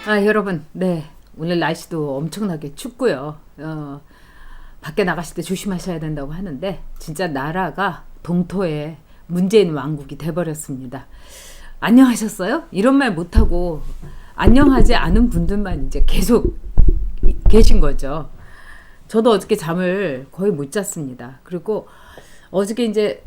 여러분, 네. 오늘 날씨도 엄청나게 춥고요. 밖에 나가실 때 조심하셔야 된다고 하는데, 진짜 나라가 동토의 문재인 왕국이 돼버렸습니다. 안녕하셨어요? 이런 말 못하고, 안녕하지 않은 분들만 이제 계속 계신 거죠. 저도 어저께 잠을 거의 못 잤습니다. 그리고 어저께 이제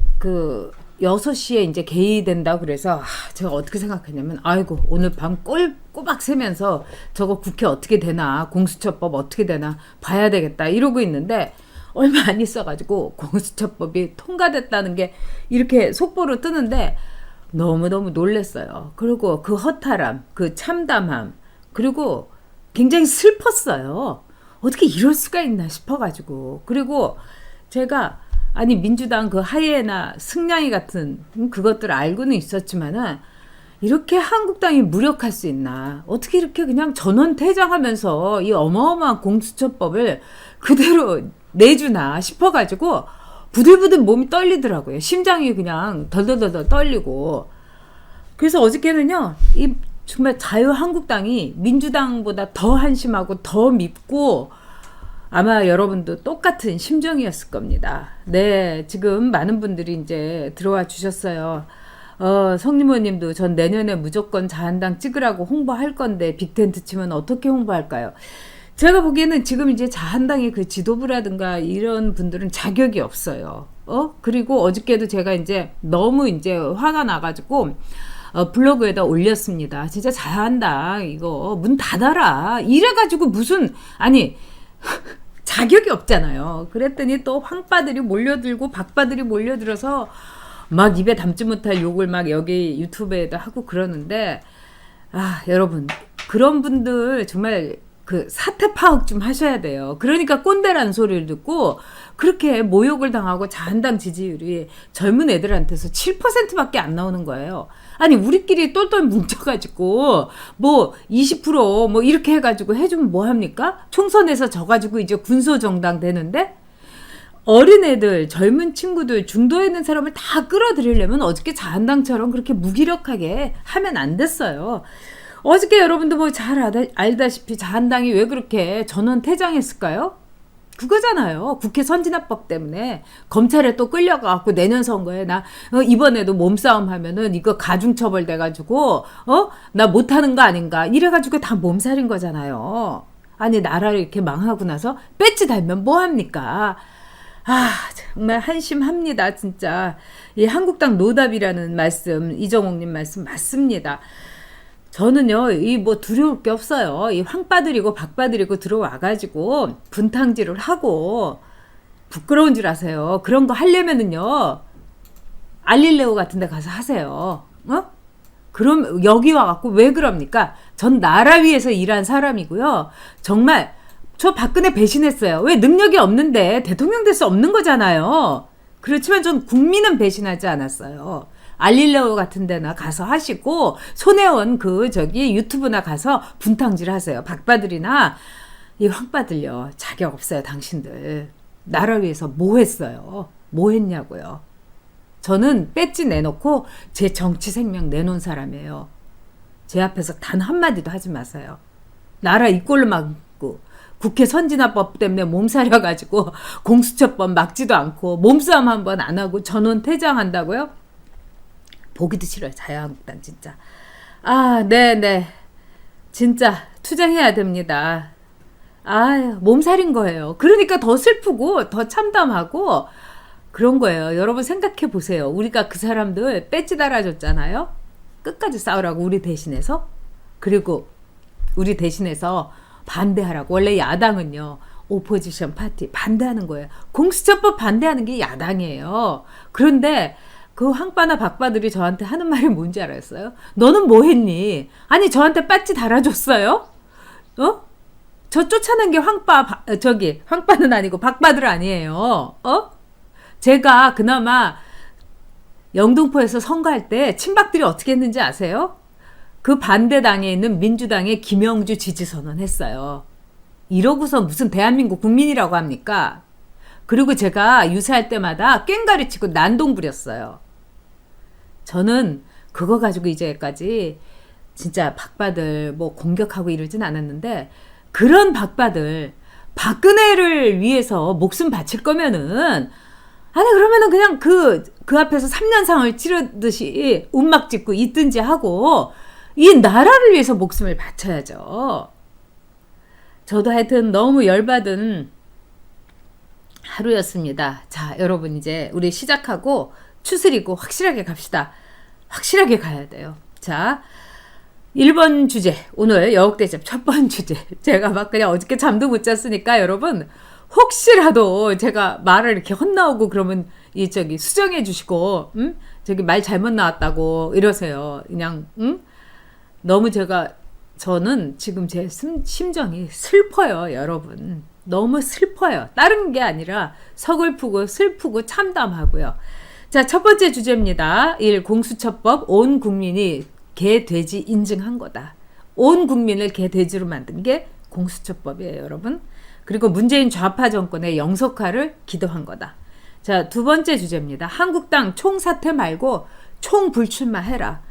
6시에 이제 개의된다 그래서 제가 어떻게 생각했냐면 아이고 오늘 밤 꼬박 새면서 저거 국회 어떻게 되나 공수처법 어떻게 되나 봐야 되겠다 이러고 있는데 얼마 안 있어가지고 공수처법이 통과됐다는 게 이렇게 속보로 뜨는데 너무너무 놀랐어요. 그리고 그 허탈함, 그 참담함, 그리고 굉장히 슬펐어요. 어떻게 이럴 수가 있나 싶어가지고. 그리고 제가 아니 민주당 그 하이에나 승냥이 같은 그것들 알고는 있었지만은 이렇게 한국당이 무력할 수 있나, 어떻게 이렇게 그냥 전원 퇴장하면서 이 어마어마한 공수처법을 그대로 내주나 싶어가지고 부들부들 몸이 떨리더라고요. 심장이 그냥 덜덜덜 떨리고. 그래서 어저께는요 이 정말 자유한국당이 민주당보다 더 한심하고 더 밉고 아마 여러분도 똑같은 심정이었을 겁니다. 네, 지금 많은 분들이 이제 들어와 주셨어요. 성님호님도 전 내년에 무조건 자한당 찍으라고 홍보할 건데 빅텐트 치면 어떻게 홍보할까요? 제가 보기에는 지금 이제 자한당의 그 지도부라든가 이런 분들은 자격이 없어요. 그리고 어저께도 제가 이제 너무 이제 화가 나가지고 블로그에다 올렸습니다. 진짜 자한당 이거 문 닫아라. 이래가지고 무슨 아니 자격이 없잖아요. 그랬더니 또 황빠들이 몰려들고 박빠들이 몰려들어서 막 입에 담지 못할 욕을 막 여기 유튜브에다 하고 그러는데 여러분 그런 분들 정말 그 사태 파악 좀 하셔야 돼요. 그러니까 꼰대라는 소리를 듣고 그렇게 모욕을 당하고 자한당 지지율이 젊은 애들한테서 7%밖에 안 나오는 거예요. 아니 우리끼리 똘똘 뭉쳐가지고 뭐 20% 이렇게 해가지고 해주면 뭐합니까? 총선에서 져가지고 이제 군소정당 되는데 어린애들, 젊은 친구들, 중도에 있는 사람을 다 끌어들이려면 어저께 자한당처럼 그렇게 무기력하게 하면 안 됐어요. 어저께 여러분도 뭐 잘 알다시피 자한당이 왜 그렇게 전원 퇴장했을까요? 그거잖아요. 국회 선진화법 때문에 검찰에 또 끌려가갖고 내년 선거에 나 이번에도 몸싸움 하면은 이거 가중처벌 돼가지고 나 못하는 거 아닌가 이래가지고 다 몸살인 거잖아요. 아니 나라를 이렇게 망하고 나서 배지 달면 뭐합니까? 정말 한심합니다 진짜. 이 한국당 노답이라는 말씀, 이정옥님 말씀 맞습니다. 저는요, 이 뭐 두려울 게 없어요. 이 황빠들이고 박빠들이고 들어와가지고 분탕질을 하고 부끄러운 줄 아세요. 그런 거 하려면은요, 알릴레오 같은 데 가서 하세요. 그럼 여기 와갖고 왜 그럽니까? 전 나라 위해서 일한 사람이고요. 정말 저 박근혜 배신했어요. 왜 능력이 없는데 대통령 될 수 없는 거잖아요. 그렇지만 전 국민은 배신하지 않았어요. 알릴레오 같은 데나 가서 하시고 손혜원 유튜브나 가서 분탕질 하세요. 박바들이나 이 황바들요. 자격 없어요. 당신들. 나라 위해서 뭐 했어요? 뭐 했냐고요. 저는 배지 내놓고 제 정치 생명 내놓은 사람이에요. 제 앞에서 단 한마디도 하지 마세요. 나라 이 꼴로 막고 국회 선진화법 때문에 몸살려가지고 공수처법 막지도 않고 몸싸움 한 번 안 하고 전원 퇴장한다고요? 보기도 싫어요. 자유한국당 진짜. 네네. 진짜 투쟁해야 됩니다. 몸살인 거예요. 그러니까 더 슬프고 더 참담하고 그런 거예요. 여러분 생각해 보세요. 우리가 그 사람들 배지 달아줬잖아요. 끝까지 싸우라고 우리 대신해서. 그리고 우리 대신해서 반대하라고. 원래 야당은요. 오포지션 파티 반대하는 거예요. 공수처법 반대하는 게 야당이에요. 그런데 그 황빠나 박빠들이 저한테 하는 말이 뭔지 알았어요? 너는 뭐 했니? 아니 저한테 배지 달아줬어요? 저 쫓아낸 게 황빠는 아니고 박빠들 아니에요. 제가 그나마 영등포에서 선거할 때 친박들이 어떻게 했는지 아세요? 그 반대당에 있는 민주당의 김영주 지지선언 했어요. 이러고서 무슨 대한민국 국민이라고 합니까? 그리고 제가 유세할 때마다 꽹가리 치고 난동 부렸어요. 저는 그거 가지고 이제까지 진짜 박바들 뭐 공격하고 이러진 않았는데 그런 박바들 박근혜를 위해서 목숨 바칠 거면은 아니 그러면은 그냥 그 앞에서 3년상을 치르듯이 움막 짓고 있든지 하고 이 나라를 위해서 목숨을 바쳐야죠. 저도 하여튼 너무 열받은 하루였습니다. 자, 여러분 이제 우리 시작하고 추스리고 확실하게 갑시다. 확실하게 가야 돼요. 자, 1번 주제, 오늘 여옥대접 첫 번 주제. 제가 막 그냥 어저께 잠도 못 잤으니까 여러분 혹시라도 제가 말을 이렇게 헛나오고 그러면 수정해 주시고 저기 말 잘못 나왔다고 이러세요. 그냥 너무 저는 지금 제 심정이 슬퍼요, 여러분. 너무 슬퍼요. 다른 게 아니라 서글프고 슬프고 참담하고요. 자, 첫 번째 주제입니다. 1. 공수처법 온 국민이 개, 돼지 인증한 거다. 온 국민을 개, 돼지로 만든 게 공수처법이에요, 여러분. 그리고 문재인 좌파 정권의 영속화를 기도한 거다. 자, 두 번째 주제입니다. 한국당 총사퇴 말고 총불출마해라.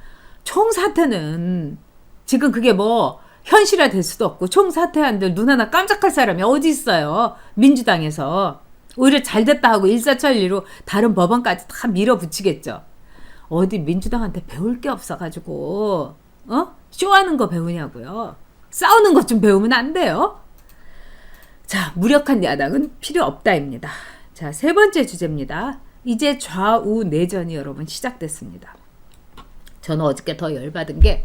총사퇴는 지금 그게 뭐 현실화 될 수도 없고 총사퇴한들 눈 하나 깜짝할 사람이 어디 있어요. 민주당에서. 오히려 잘됐다 하고 일사천리로 다른 법안까지 다 밀어붙이겠죠. 어디 민주당한테 배울 게 없어가지고 쇼하는 거 배우냐고요. 싸우는 것 좀 배우면 안 돼요. 자, 무력한 야당은 필요 없다입니다. 자, 세 번째 주제입니다. 이제 좌우 내전이 여러분 시작됐습니다. 저는 어저께 더 열받은 게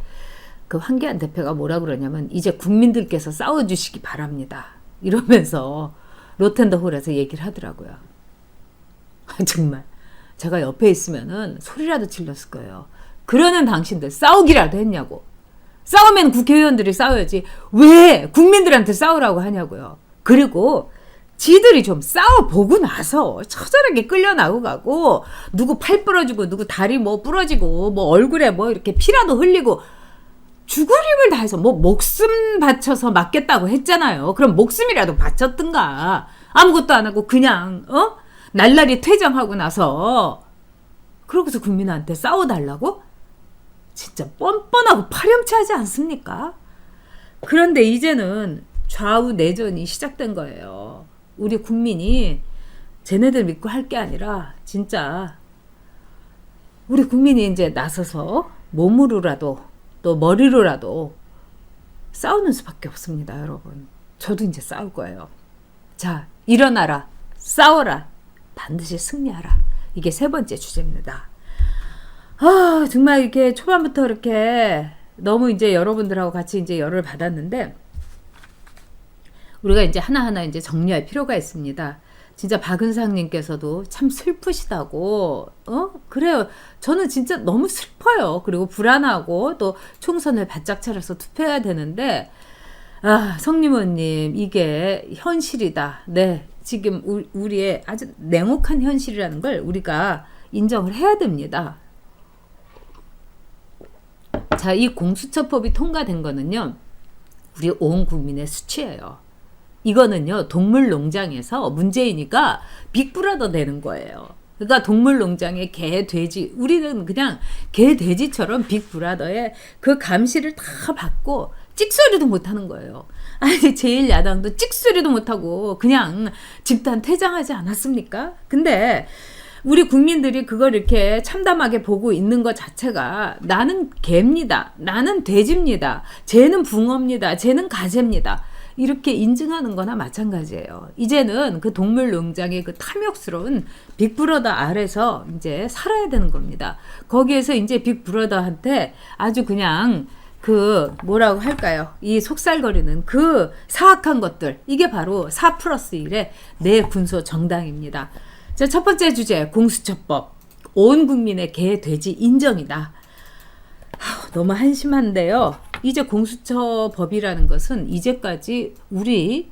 그 황교안 대표가 뭐라 그러냐면 이제 국민들께서 싸워주시기 바랍니다. 이러면서 로텐더홀에서 얘기를 하더라고요. 정말 제가 옆에 있으면은 소리라도 질렀을 거예요. 그러는 당신들 싸우기라도 했냐고. 싸우면 국회의원들이 싸워야지 왜 국민들한테 싸우라고 하냐고요. 그리고 지들이 좀 싸워보고 나서 처절하게 끌려나고 가고 누구 팔 부러지고 누구 다리 뭐 부러지고 뭐 얼굴에 뭐 이렇게 피라도 흘리고 죽을 힘을 다해서 뭐 목숨 바쳐서 맞겠다고 했잖아요. 그럼 목숨이라도 바쳤든가. 아무것도 안 하고 그냥 날라리 퇴장하고 나서 그러고서 국민한테 싸워달라고? 진짜 뻔뻔하고 파렴치하지 않습니까? 그런데 이제는 좌우 내전이 시작된 거예요. 우리 국민이 쟤네들 믿고 할 게 아니라 진짜 우리 국민이 이제 나서서 몸으로라도 또 머리로라도 싸우는 수밖에 없습니다, 여러분. 저도 이제 싸울 거예요. 자, 일어나라. 싸워라. 반드시 승리하라. 이게 세 번째 주제입니다. 아, 정말 이렇게 초반부터 이렇게 너무 이제 여러분들하고 같이 이제 열을 받았는데 우리가 이제 하나하나 이제 정리할 필요가 있습니다. 진짜 박은상님께서도 참 슬프시다고, 그래요. 저는 진짜 너무 슬퍼요. 그리고 불안하고 또 총선을 바짝 차려서 투표해야 되는데, 아, 성님원님, 이게 현실이다. 네. 지금 우리의 아주 냉혹한 현실이라는 걸 우리가 인정을 해야 됩니다. 자, 이 공수처법이 통과된 거는요, 우리 온 국민의 수치예요. 이거는요, 동물농장에서 문재인이가 빅브라더 되는 거예요. 그러니까 동물농장의 개, 돼지, 우리는 그냥 개, 돼지처럼 빅브라더의 그 감시를 다 받고 찍소리도 못하는 거예요. 아니, 제1야당도 찍소리도 못하고 그냥 집단 퇴장하지 않았습니까? 근데 우리 국민들이 그걸 이렇게 참담하게 보고 있는 것 자체가 나는 개입니다. 나는 돼지입니다. 쟤는 붕어입니다. 쟤는 가재입니다. 이렇게 인증하는 거나 마찬가지예요. 이제는 그 동물농장의 그 탐욕스러운 빅브러더 아래서 이제 살아야 되는 겁니다. 거기에서 이제 빅브러더한테 아주 그냥 그 뭐라고 할까요? 이 속살거리는 그 사악한 것들, 이게 바로 4+1의 내군소 정당입니다. 자, 첫 번째 주제, 공수처법. 온 국민의 개, 돼지 인정이다. 너무 한심한데요. 이제 공수처법이라는 것은 이제까지 우리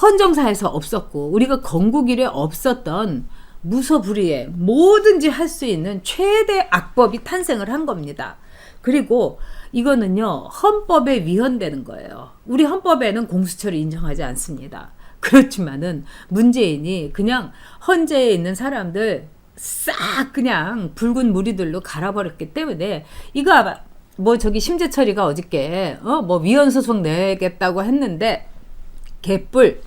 헌정사에서 없었고 우리가 건국 이래 없었던 무소불위의 뭐든지 할 수 있는 최대 악법이 탄생을 한 겁니다. 그리고 이거는요, 헌법에 위헌되는 거예요. 우리 헌법에는 공수처를 인정하지 않습니다. 그렇지만은 문재인이 그냥 헌재에 있는 사람들 싹 그냥 붉은 무리들로 갈아버렸기 때문에 이거 뭐 저기 심재철이가 어저께 뭐 위헌 소송 내겠다고 했는데 개뿔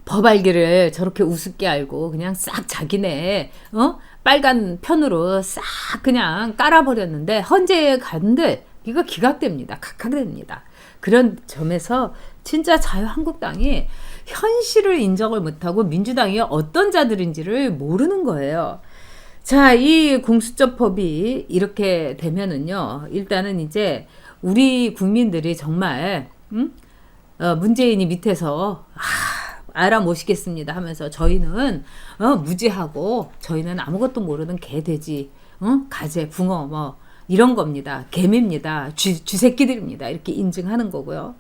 법알기를 저렇게 우습게 알고 그냥 싹 자기네 빨간 편으로 싹 그냥 깔아버렸는데 헌재에 간들 이거 기각됩니다. 각하됩니다. 그런 점에서 진짜 자유한국당이 현실을 인정을 못하고 민주당이 어떤 자들인지를 모르는 거예요. 자, 이 공수처법이 이렇게 되면은요, 일단은 이제 우리 국민들이 정말 문재인이 밑에서 알아모시겠습니다 하면서 저희는 무지하고 저희는 아무것도 모르는 개돼지, 가재, 붕어 뭐 이런 겁니다. 개미입니다. 쥐새끼들입니다. 이렇게 인증하는 거고요.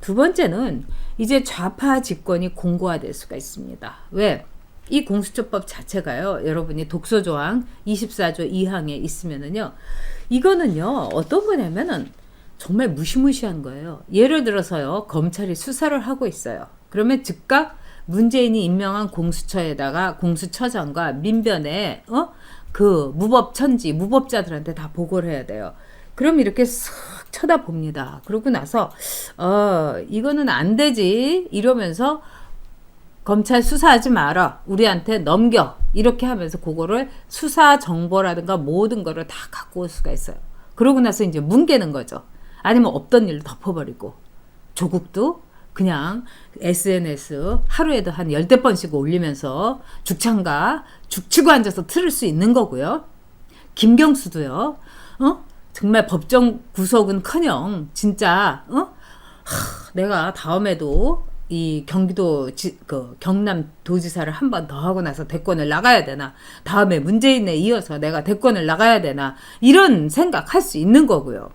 두 번째는 이제 좌파 집권이 공고화될 수가 있습니다. 왜? 이 공수처법 자체가요, 여러분이 독소조항 24조 2항에 있으면은요, 이거는요, 어떤 거냐면은 정말 무시무시한 거예요. 예를 들어서요, 검찰이 수사를 하고 있어요. 그러면 즉각 문재인이 임명한 공수처에다가 공수처장과 민변에, 그 무법천지, 무법자들한테 다 보고를 해야 돼요. 그럼 이렇게 쓱 쳐다봅니다. 그러고 나서, 이거는 안 되지. 이러면서 검찰 수사하지 마라. 우리한테 넘겨. 이렇게 하면서 그거를 수사 정보라든가 모든 거를 다 갖고 올 수가 있어요. 그러고 나서 이제 뭉개는 거죠. 아니면 없던 일을 덮어버리고. 조국도 그냥 SNS 하루에도 한 10대 번씩 올리면서 죽창가 죽치고 앉아서 틀을 수 있는 거고요. 김경수도요. 정말 법정 구속은커녕 진짜 내가 다음에도 이 경기도 경남 도지사를 한 번 더 하고 나서 대권을 나가야 되나, 다음에 문재인에 이어서 내가 대권을 나가야 되나, 이런 생각할 수 있는 거고요.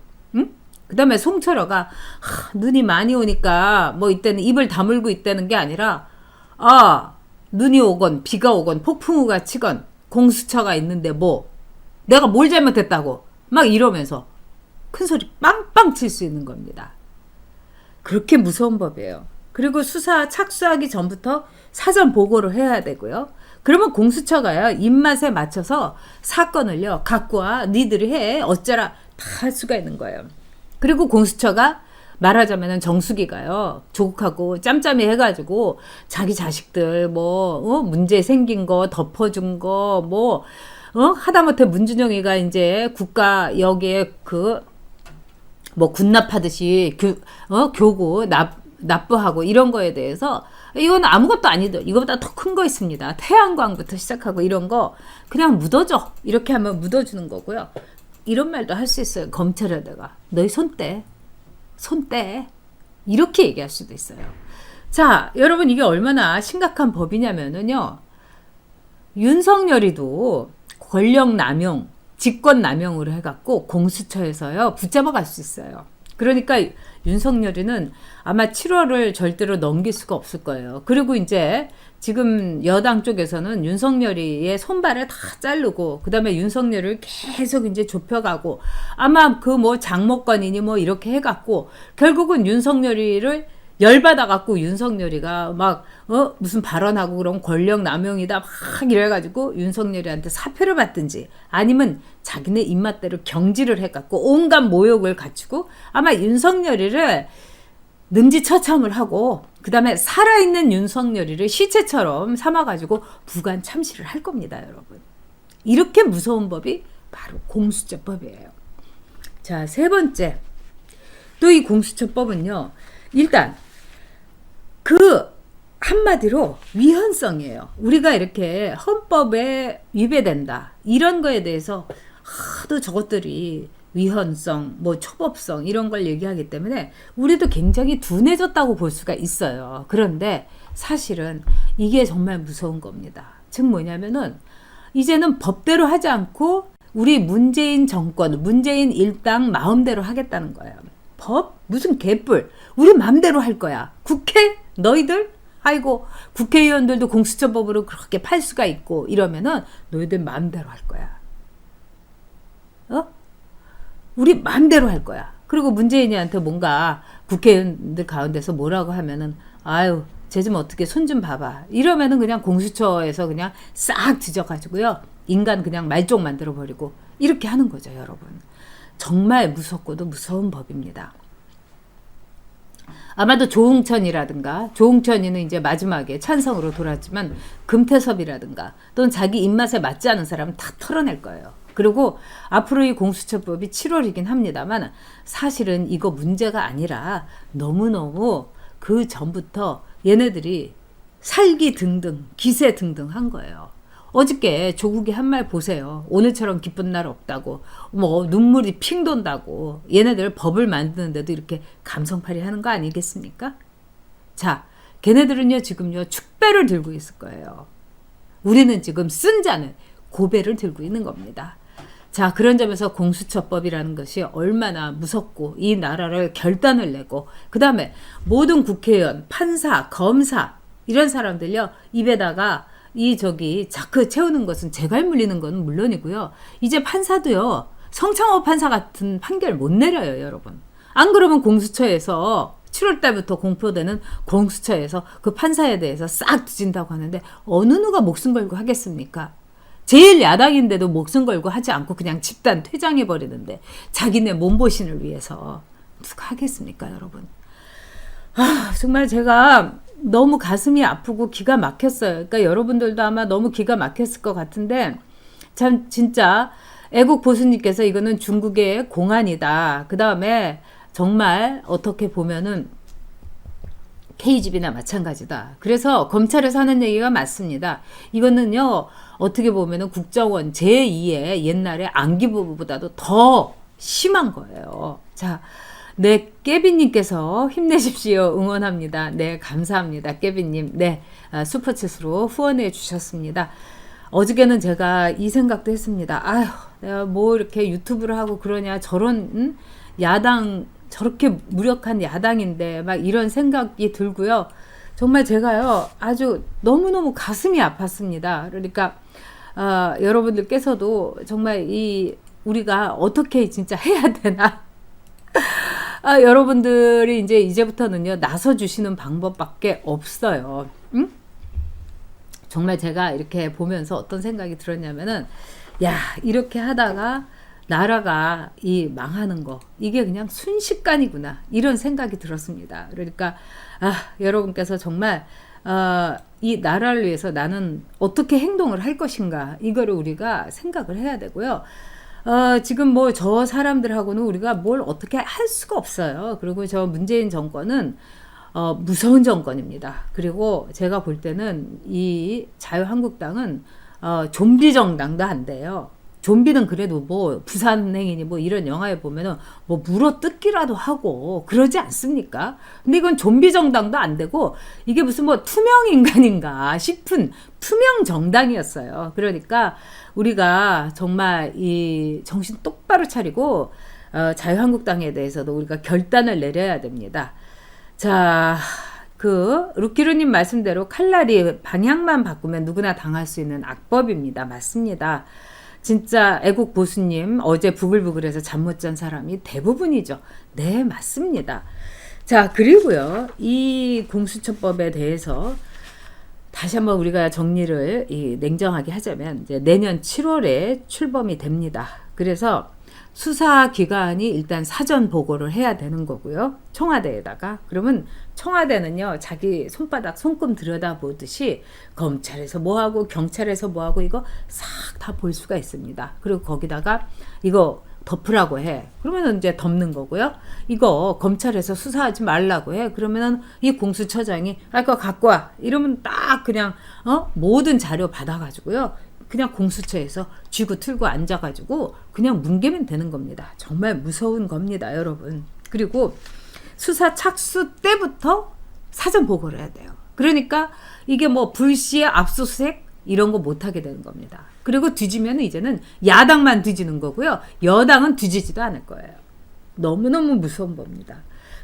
그 다음에 송철호가 눈이 많이 오니까 뭐 이때는 입을 다물고 있다는 게 아니라, 눈이 오건 비가 오건 폭풍우가 치건 공수처가 있는데 뭐 내가 뭘 잘못했다고 막 이러면서 큰 소리 빵빵 칠 수 있는 겁니다. 그렇게 무서운 법이에요. 그리고 수사 착수하기 전부터 사전 보고를 해야 되고요. 그러면 공수처가요, 입맛에 맞춰서 사건을요, 갖고 와, 니들이 해, 어쩌라, 다 할 수가 있는 거예요. 그리고 공수처가 말하자면은 정수기가요, 조국하고 짬짬이 해가지고 자기 자식들 문제 생긴 거 덮어준 거 하다못해 문준영이가 이제 국가 여기에 군납하듯이 교구 납부하고 이런 거에 대해서 이건 아무것도 아니죠. 이거보다 더 큰 거 있습니다. 태양광부터 시작하고 이런 거 그냥 묻어줘. 이렇게 하면 묻어주는 거고요. 이런 말도 할 수 있어요. 검찰에다가 너희 손 떼. 이렇게 얘기할 수도 있어요. 자, 여러분 이게 얼마나 심각한 법이냐면은요. 윤석열이도 권력 남용, 직권 남용으로 해갖고 공수처에서요 붙잡아 갈 수 있어요. 그러니까 윤석열이는 아마 7월을 절대로 넘길 수가 없을 거예요. 그리고 이제 지금 여당 쪽에서는 윤석열이의 손발을 다 자르고 그다음에 윤석열을 계속 이제 좁혀가고 아마 장모권이니 이렇게 해갖고 결국은 윤석열이를 열받아갖고 윤석열이가 무슨 발언하고 그럼 권력 남용이다 막 이래가지고 윤석열이한테 사표를 받든지 아니면 자기네 입맛대로 경질을 해갖고 온갖 모욕을 갖추고 아마 윤석열이를 능지처참을 하고 그 다음에 살아있는 윤석열이를 시체처럼 삼아가지고 부관 참시를 할 겁니다, 여러분. 이렇게 무서운 법이 바로 공수처법이에요. 자, 세 번째. 또 이 공수처법은요, 일단 한마디로 위헌성이에요. 우리가 이렇게 헌법에 위배된다 이런 거에 대해서 하도 저것들이 위헌성, 초법성 이런 걸 얘기하기 때문에 우리도 굉장히 둔해졌다고 볼 수가 있어요. 그런데 사실은 이게 정말 무서운 겁니다. 즉 뭐냐면은 이제는 법대로 하지 않고 우리 문재인 정권, 문재인 일당 마음대로 하겠다는 거예요. 법? 무슨 개뿔. 우리 마음대로 할 거야. 국회? 너희들? 아이고, 국회의원들도 공수처법으로 그렇게 팔 수가 있고 이러면은 너희들 마음대로 할 거야. 우리 마음대로 할 거야. 그리고 문재인이한테 뭔가 국회의원들 가운데서 뭐라고 하면은 아유, 쟤 좀 어떻게 손 좀 봐봐. 이러면은 그냥 공수처에서 그냥 싹 뒤져가지고요. 인간 그냥 말종 만들어버리고 이렇게 하는 거죠, 여러분. 정말 무섭고도 무서운 법입니다. 아마도 조응천이라든가, 조응천이는 이제 마지막에 찬성으로 돌았지만 금태섭이라든가 또는 자기 입맛에 맞지 않은 사람은 다 털어낼 거예요. 그리고 앞으로 이 공수처법이 7월이긴 합니다만 사실은 이거 문제가 아니라 너무너무 그 전부터 얘네들이 살기 등등 기세 등등 한 거예요. 어저께 조국이 한 말 보세요. 오늘처럼 기쁜 날 없다고, 뭐 눈물이 핑 돈다고. 얘네들 법을 만드는데도 이렇게 감성팔이 하는 거 아니겠습니까? 자, 걔네들은요 지금요 축배를 들고 있을 거예요. 우리는 지금 쓴 잔을 고배를 들고 있는 겁니다. 자, 그런 점에서 공수처법이라는 것이 얼마나 무섭고 이 나라를 결단을 내고 그 다음에 모든 국회의원, 판사, 검사 이런 사람들요 입에다가 이 자크 채우는 것은 재갈 물리는 건 물론이고요. 이제 판사도요 성창호 판사 같은 판결 못 내려요, 여러분. 안 그러면 공수처에서 7월 달부터 공표되는 공수처에서 그 판사에 대해서 싹 뒤진다고 하는데 어느 누가 목숨 걸고 하겠습니까? 제일 야당인데도 목숨 걸고 하지 않고 그냥 집단 퇴장해 버리는데 자기네 몸보신을 위해서 누가 하겠습니까, 여러분? 정말 제가 너무 가슴이 아프고 기가 막혔어요. 그러니까 여러분들도 아마 너무 기가 막혔을 것 같은데 참 진짜 애국 보수님께서 이거는 중국의 공안이다. 그 다음에 정말 어떻게 보면은 KGB나 마찬가지다. 그래서 검찰에서 하는 얘기가 맞습니다. 이거는요 어떻게 보면은 국정원 제2의 옛날에 안기부보다도 더 심한 거예요. 자, 네, 깨비님께서 힘내십시오. 응원합니다. 네, 감사합니다. 깨비님. 네, 슈퍼챗으로 후원해 주셨습니다. 어저께는 제가 이 생각도 했습니다. 아휴, 내가 뭐 이렇게 유튜브를 하고 그러냐. 저런 야당, 저렇게 무력한 야당인데 막 이런 생각이 들고요. 정말 제가요 아주 너무너무 가슴이 아팠습니다. 그러니까 여러분들께서도 정말 우리가 어떻게 진짜 해야 되나. 여러분들이 이제부터는요 나서 주시는 방법밖에 없어요. 응? 정말 제가 이렇게 보면서 어떤 생각이 들었냐면은 야, 이렇게 하다가 나라가 망하는 거 이게 그냥 순식간이구나 이런 생각이 들었습니다. 그러니까 여러분께서 정말 이 나라를 위해서 나는 어떻게 행동을 할 것인가 이거를 우리가 생각을 해야 되고요. 지금 뭐 저 사람들하고는 우리가 뭘 어떻게 할 수가 없어요. 그리고 저 문재인 정권은 무서운 정권입니다. 그리고 제가 볼 때는 이 자유한국당은 좀비 정당도 안 돼요. 좀비는 그래도 뭐 부산행이니 뭐 이런 영화에 보면은 뭐 물어 뜯기라도 하고 그러지 않습니까? 근데 이건 좀비 정당도 안 되고 이게 무슨 뭐 투명 인간인가 싶은 투명 정당이었어요. 그러니까 우리가 정말 이 정신 똑바로 차리고 자유한국당에 대해서도 우리가 결단을 내려야 됩니다. 자, 루키루님 말씀대로 칼날이 방향만 바꾸면 누구나 당할 수 있는 악법입니다. 맞습니다. 진짜 애국 보수님 어제 부글부글해서 잠 못 잔 사람이 대부분이죠. 네, 맞습니다. 자, 그리고요 이 공수처법에 대해서 다시 한번 우리가 정리를 냉정하게 하자면 이제 내년 7월에 출범이 됩니다. 그래서 수사기관이 일단 사전 보고를 해야 되는 거고요. 청와대에다가. 그러면 청와대는요 자기 손바닥 손금 들여다보듯이 검찰에서 뭐하고 경찰에서 뭐하고 이거 싹 다 볼 수가 있습니다. 그리고 거기다가 이거 덮으라고 해. 그러면은 이제 덮는 거고요. 이거 검찰에서 수사하지 말라고 해. 그러면은 이 공수처장이 그거 갖고 와. 이러면 딱 그냥 모든 자료 받아가지고요. 그냥 공수처에서 쥐고 틀고 앉아가지고 그냥 뭉개면 되는 겁니다. 정말 무서운 겁니다, 여러분. 그리고 수사 착수 때부터 사전 보고를 해야 돼요. 그러니까 이게 뭐 불시에 압수수색 이런 거 못하게 되는 겁니다. 그리고 뒤지면 이제는 야당만 뒤지는 거고요. 여당은 뒤지지도 않을 거예요. 너무너무 무서운 겁니다.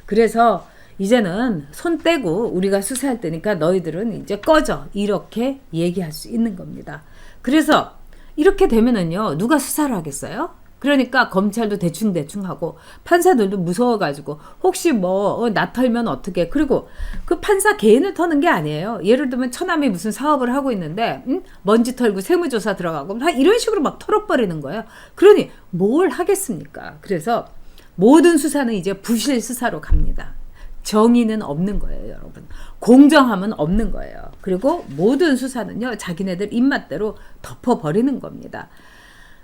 그래서 이제는 손 떼고 우리가 수사할 때니까 너희들은 이제 꺼져. 이렇게 얘기할 수 있는 겁니다. 그래서 이렇게 되면은요 누가 수사를 하겠어요? 그러니까 검찰도 대충대충 하고 판사들도 무서워가지고 혹시 뭐 나 털면 어떻게. 그리고 그 판사 개인을 터는 게 아니에요. 예를 들면 처남이 무슨 사업을 하고 있는데 먼지 털고 세무조사 들어가고 이런 식으로 막 털어버리는 거예요. 그러니 뭘 하겠습니까? 그래서 모든 수사는 이제 부실 수사로 갑니다. 정의는 없는 거예요, 여러분. 공정함은 없는 거예요. 그리고 모든 수사는요, 자기네들 입맛대로 덮어버리는 겁니다.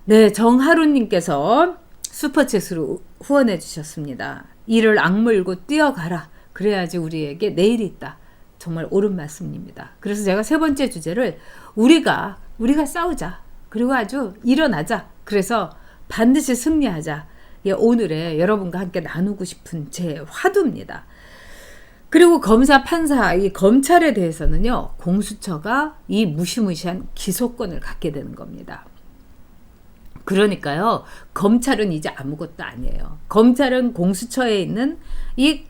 네, 정하루님께서 슈퍼챗으로 후원해 주셨습니다. 이를 악물고 뛰어가라. 그래야지 우리에게 내일이 있다. 정말 옳은 말씀입니다. 그래서 제가 세 번째 주제를 우리가 싸우자. 그리고 아주 일어나자. 그래서 반드시 승리하자. 예, 오늘의 여러분과 함께 나누고 싶은 제 화두입니다. 그리고 검사, 판사, 이 검찰에 대해서는요, 공수처가 이 무시무시한 기소권을 갖게 되는 겁니다. 그러니까요, 검찰은 이제 아무것도 아니에요. 검찰은 공수처에 있는 이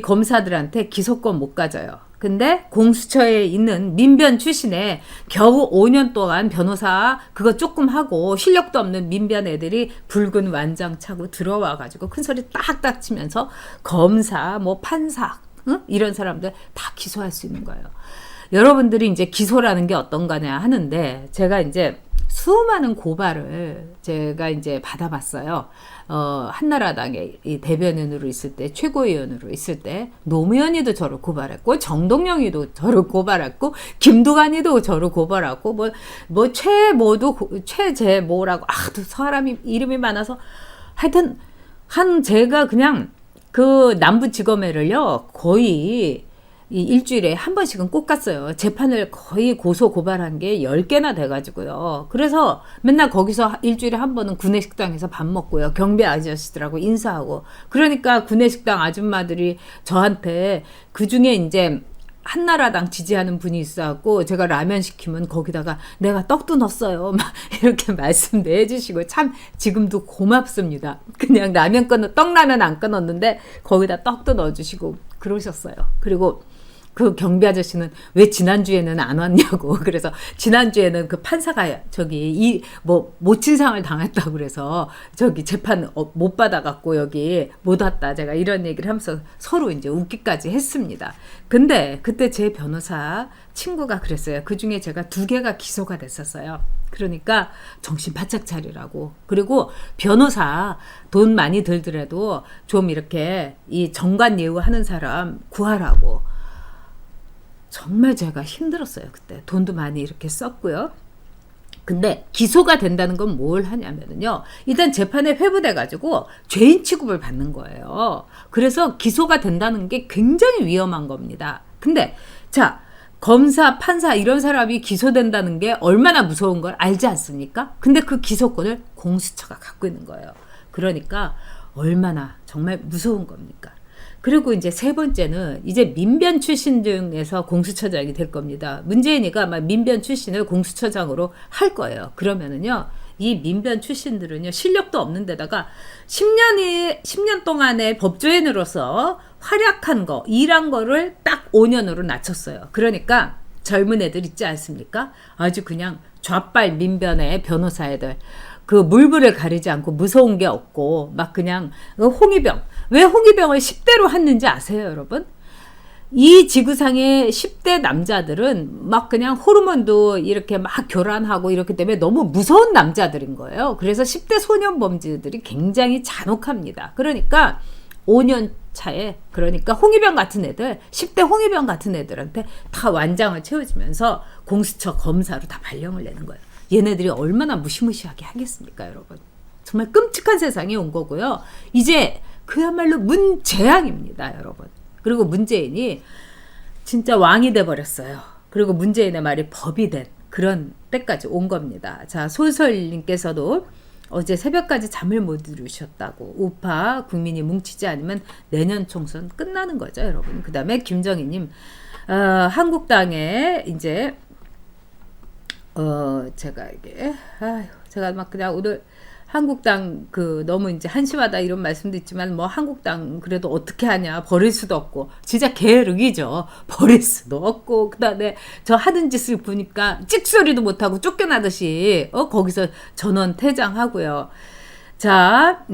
검사들한테 기소권 못 가져요. 근데 공수처에 있는 민변 출신에 겨우 5년 동안 변호사 그거 조금 하고 실력도 없는 민변 애들이 붉은 완장 차고 들어와가지고 큰 소리 딱딱 치면서 검사, 뭐 판사, 이런 사람들 다 기소할 수 있는 거예요. 여러분들이 이제 기소라는 게 어떤 거냐 하는데, 제가 이제 수많은 고발을 제가 이제 받아봤어요. 한나라당의 이 대변인으로 있을 때, 최고위원으로 있을 때, 노무현이도 저를 고발했고, 정동영이도 저를 고발했고, 김두관이도 저를 고발했고, 최재모라고, 또 사람이 이름이 많아서, 하여튼, 제가 그냥 그 남부지검에를요, 거의 이 일주일에 한 번씩은 꼭 갔어요. 재판을 거의 고소 고발한 게 10개나 돼가지고요. 그래서 맨날 거기서 일주일에 한 번은 구내식당에서 밥 먹고요. 경비 아저씨들하고 인사하고. 그러니까 구내식당 아줌마들이 저한테 그중에 이제 한나라당 지지하는 분이 있어갖고 제가 라면 시키면 거기다가 내가 떡도 넣었어요. 막 이렇게 말씀도 해주시고 참 지금도 고맙습니다. 그냥 떡라면 안 끊었는데 거기다 떡도 넣어주시고 그러셨어요. 그리고 그 경비 아저씨는 왜 지난주에는 안 왔냐고. 그래서 지난주에는 그 판사가 모친상을 당했다고 그래서 재판 못 받아갖고 여기 못 왔다. 제가 이런 얘기를 하면서 서로 이제 웃기까지 했습니다. 근데 그때 제 변호사 친구가 그랬어요. 그 중에 제가 2개가 기소가 됐었어요. 그러니까 정신 바짝 차리라고. 그리고 변호사 돈 많이 들더라도 좀 이렇게 이 정관 예우하는 사람 구하라고. 정말 제가 힘들었어요. 그때 돈도 많이 이렇게 썼고요. 근데 기소가 된다는 건 뭘 하냐면요, 일단 재판에 회부돼 가지고 죄인 취급을 받는 거예요. 그래서 기소가 된다는 게 굉장히 위험한 겁니다. 근데 자, 검사, 판사 이런 사람이 기소된다는 게 얼마나 무서운 걸 알지 않습니까? 근데 그 기소권을 공수처가 갖고 있는 거예요. 그러니까 얼마나 정말 무서운 겁니까? 그리고 이제 세 번째는 이제 민변 출신 중에서 공수처장이 될 겁니다. 문재인이가 아마 민변 출신을 공수처장으로 할 거예요. 그러면은요, 이 민변 출신들은요, 실력도 없는 데다가 10년 동안의 법조인으로서 활약한 거, 일한 거를 딱 5년으로 낮췄어요. 그러니까 젊은 애들 있지 않습니까? 아주 그냥 좌빨 민변의 변호사 애들. 그 물불을 가리지 않고 무서운 게 없고 막 그냥 홍위병. 왜 홍위병을 10대로 했는지 아세요, 여러분? 이 지구상의 10대 남자들은 막 그냥 호르몬도 이렇게 막 교란하고 이렇기 때문에 너무 무서운 남자들인 거예요. 그래서 10대 소년범죄들이 굉장히 잔혹합니다. 그러니까 5년 차에, 그러니까 홍위병 같은 애들, 10대 홍위병 같은 애들한테 다 완장을 채워주면서 공수처 검사로 다 발령을 내는 거예요. 얘네들이 얼마나 무시무시하게 하겠습니까, 여러분? 정말 끔찍한 세상에 온 거고요. 이제 그야말로 문재앙입니다, 여러분. 그리고 문재인이 진짜 왕이 돼버렸어요. 그리고 문재인의 말이 법이 된 그런 때까지 온 겁니다. 자, 소설님께서도 어제 새벽까지 잠을 못 이루셨다고. 우파 국민이 뭉치지 않으면 내년 총선 끝나는 거죠, 여러분. 그 다음에 김정희님, 한국당에 이제 제가 막 그냥 오늘 한국당 너무 이제 한심하다 이런 말씀도 있지만 뭐 한국당 그래도 어떻게 하냐, 버릴 수도 없고, 진짜 개륵이죠. 버릴 수도 없고, 그다음에 저 하는 짓을 보니까 찍소리도 못하고 쫓겨나듯이 거기서 전원 퇴장하고요. 자,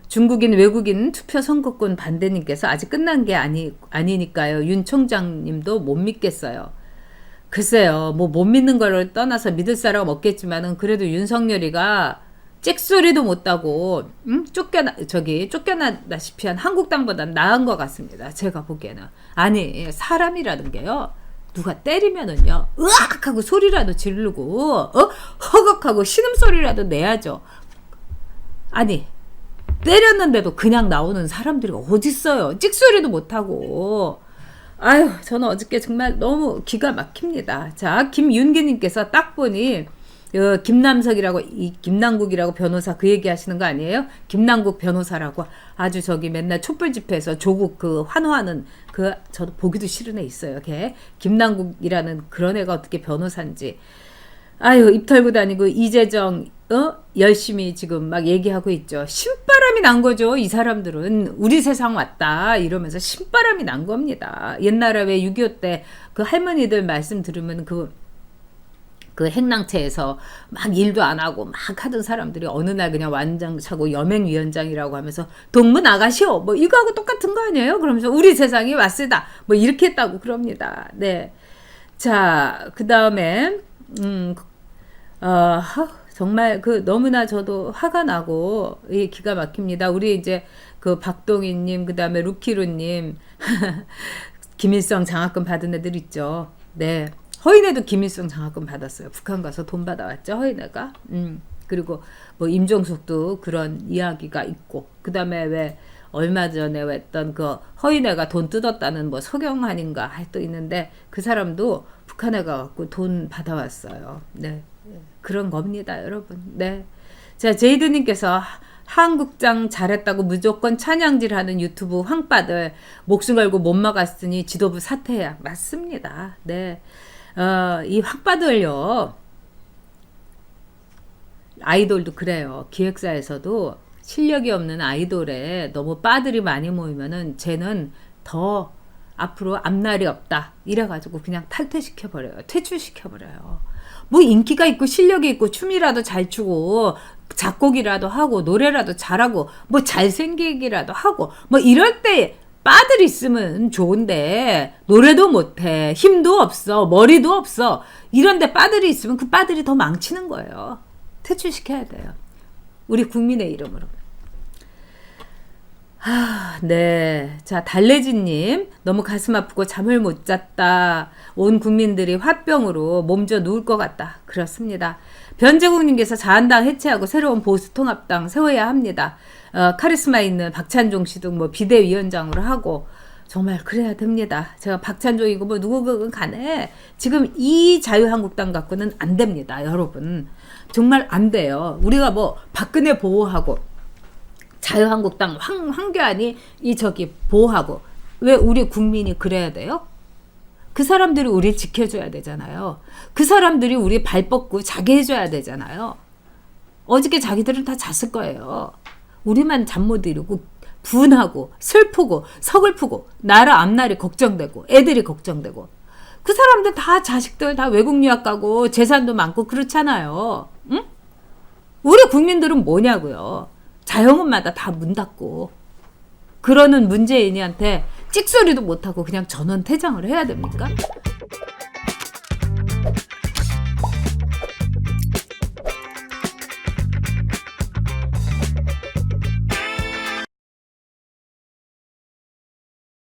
중국인 외국인 투표 선거권 반대님께서 아직 끝난 게 아니니까요. 윤 총장님도 못 믿겠어요. 글쎄요, 뭐 못 믿는 거를 떠나서 믿을 사람 없겠지만은 그래도 윤석열이가 찍소리도 못하고 쫓겨나다시피 한 한국당보다 나은 것 같습니다. 제가 보기에는. 아니 사람이라는 게요. 누가 때리면은요 으악 하고 소리라도 지르고 허걱하고 신음소리라도 내야죠. 아니 때렸는데도 그냥 나오는 사람들이 어딨어요. 찍소리도 못하고. 아유 저는 어저께 정말 너무 기가 막힙니다. 자 김윤기님께서 딱 보니 김남석이라고 김남국이라고 변호사 그 얘기 하시는 거 아니에요? 김남국 변호사라고 아주 저기 맨날 촛불 집회에서 조국 그 환호하는 그 저도 보기도 싫은 애 있어요. 걔 김남국이라는 그런 애가 어떻게 변호사인지. 아유 입 털고 다니고 이재정 열심히 지금 막 얘기하고 있죠. 신바람이 난 거죠. 이 사람들은 우리 세상 왔다 이러면서 신바람이 난 겁니다. 옛날에 왜 6.25 때 그 할머니들 말씀 들으면 그 행랑채에서 막 일도 안 하고 막 하던 사람들이 어느 날 그냥 완장차고 여맹위원장이라고 하면서 동문 아가시오 뭐 이거하고 똑같은 거 아니에요? 그러면서 우리 세상이 왔으다 뭐 이렇게 했다고 그럽니다. 네. 자, 그 다음에 정말 그 너무나 저도 화가 나고 기가 막힙니다. 우리 이제 그 박동희님 그 다음에 루키루님 김일성 장학금 받은 애들 있죠. 네. 허인애도 김일성 장학금 받았어요. 북한 가서 돈 받아왔죠. 허인애가. 그리고 뭐 임종숙도 그런 이야기가 있고 그 다음에 왜 얼마 전에 했던 그 허인애가 돈 뜯었다는 뭐 서경환인가 또 있는데 그 사람도 북한에 가갖고 돈 받아왔어요. 네. 그런 겁니다, 여러분. 네. 자, 제이드님께서 한국장 잘했다고 무조건 찬양질하는 유튜브 황빠들 목숨 걸고 못 막았으니 지도부 사퇴해야. 맞습니다. 네. 이 황빠들요. 아이돌도 그래요. 기획사에서도 실력이 없는 아이돌에 너무 빠들이 많이 모이면은 쟤는 더 앞으로 앞날이 없다. 이래가지고 그냥 탈퇴시켜버려요. 퇴출시켜버려요. 뭐 인기가 있고 실력이 있고 춤이라도 잘 추고 작곡이라도 하고 노래라도 잘하고 뭐 잘생기기라도 하고 뭐 이럴 때 빠들 있으면 좋은데 노래도 못해 힘도 없어 머리도 없어 이런데 빠들이 있으면 그 빠들이 더 망치는 거예요. 퇴출시켜야 돼요. 우리 국민의 이름으로. 네. 자, 달래지님, 너무 가슴 아프고 잠을 못 잤다. 온 국민들이 화병으로 몸져 누울 것 같다. 그렇습니다. 변재국님께서 자한당 해체하고 새로운 보수통합당 세워야 합니다. 카리스마 있는 박찬종 씨도 뭐 비대위원장으로 하고, 정말 그래야 됩니다. 제가 박찬종이고 뭐 누구든 간에 지금 이 자유한국당 갖고는 안 됩니다. 여러분. 정말 안 돼요. 우리가 뭐 박근혜 보호하고, 자유한국당 황교안이 보호하고 왜 우리 국민이 그래야 돼요? 그 사람들이 우리 지켜줘야 되잖아요. 그 사람들이 우리 발 뻗고 자게 해줘야 되잖아요. 어저께 자기들은 다 잤을 거예요. 우리만 잠 못 이루고 분하고 슬프고 서글프고 나라 앞날이 걱정되고 애들이 걱정되고 그 사람들 다 자식들 다 외국 유학 가고 재산도 많고 그렇잖아요. 응? 우리 국민들은 뭐냐고요. 자영업마다 다 문 닫고 그러는 문재인이한테 찍소리도 못하고 그냥 전원 퇴장을 해야 됩니까?